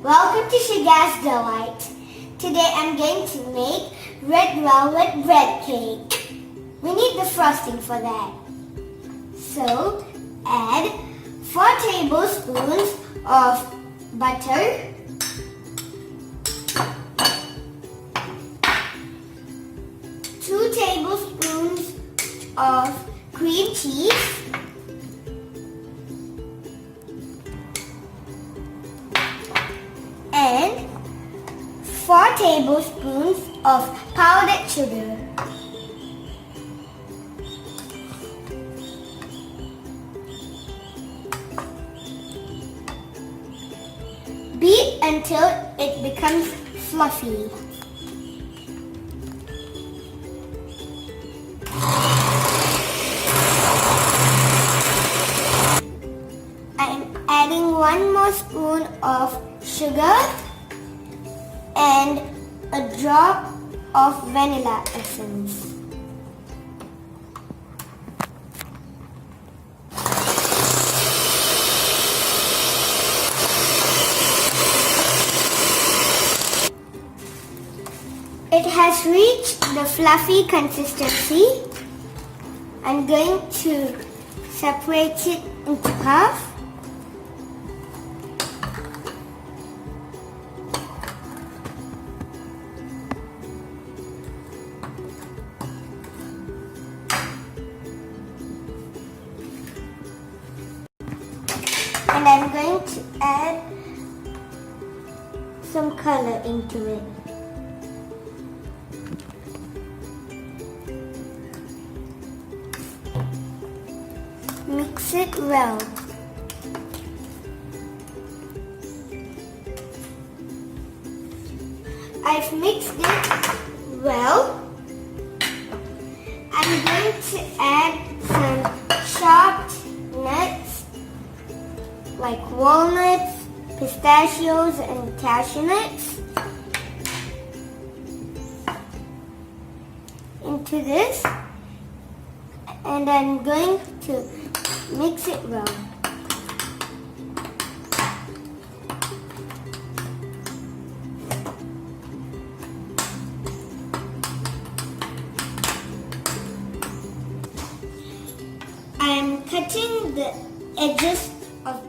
Welcome to Shiga's Delight. Today I'm going to make red velvet bread cake. We need the frosting for that. So add 4 tablespoons of butter, 2 tablespoons of cream cheese, and 4 tablespoons of powdered sugar. Beat until it becomes fluffy. I'm adding 1 more spoon of sugar and a drop of vanilla essence. It has reached the fluffy consistency. I'm going to separate it into half. And I'm going to add some color into it. Mix it well. I've mixed it well. I'm going to add some chopped nuts like walnuts, pistachios, and cashew nuts into this, and I'm going to mix it well. I'm cutting the edges of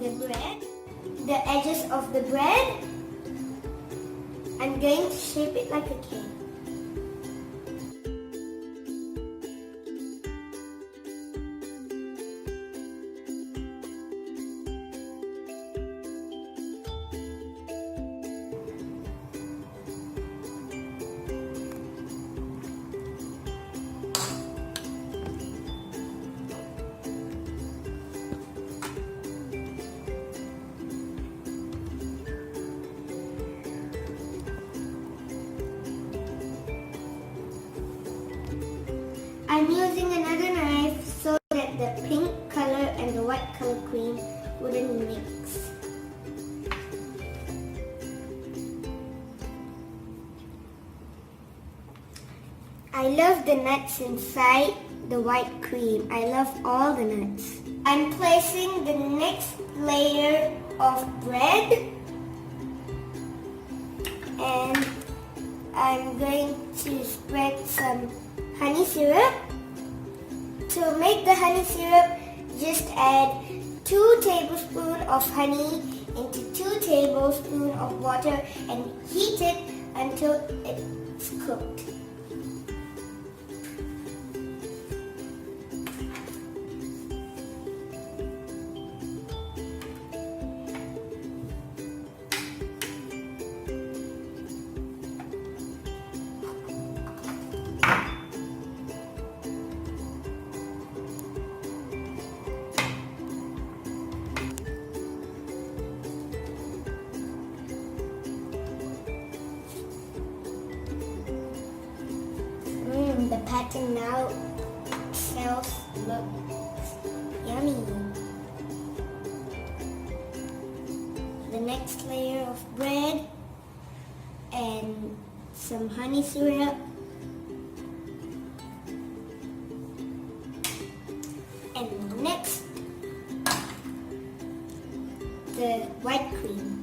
the bread. I'm going to shape it like a cake. I'm using another knife so that the pink color and the white color cream wouldn't mix. I love the nuts inside the white cream. I love all the nuts. I'm placing the next layer of bread, and I'm going to spread some honey syrup. To make the honey syrup, just add 2 tablespoons of honey into 2 tablespoons of water and heat it until it's cooked. The pattern now itself looks yummy. The next layer of bread and some honey syrup, and next the white cream.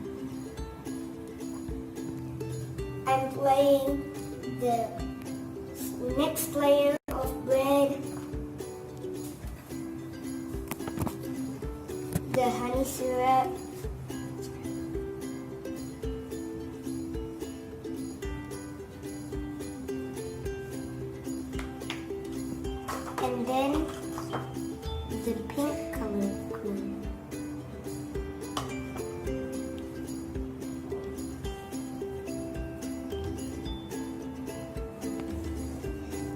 I'm laying the next layer of bread, the honey syrup, and then the pink colored cream.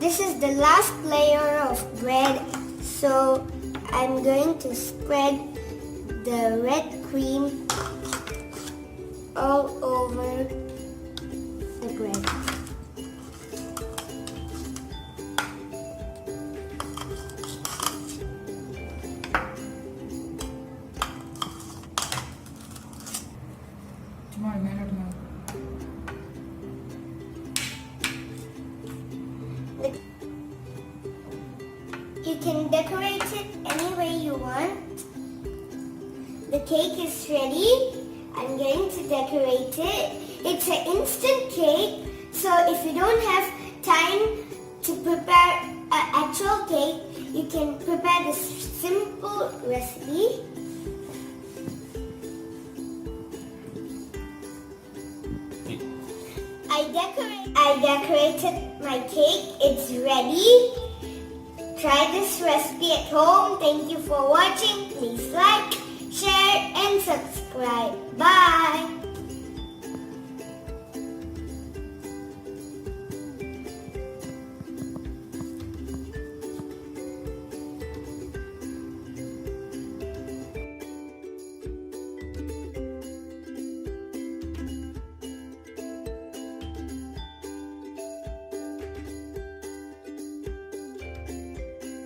This is the last layer of bread, so I'm going to spread the red cream all over the bread. You can decorate it any way you want. The cake is ready. I'm going to decorate it. It's an instant cake, so if you don't have time to prepare an actual cake, you can prepare this simple recipe. I decorated my cake. It's ready. Try this recipe at home. Thank you for watching. Please like, share and subscribe. Bye.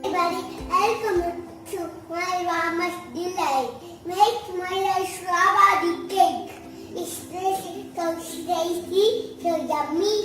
Everybody, welcome to my Mama's Delight. Make my strawberry cake. It's so tasty, so yummy,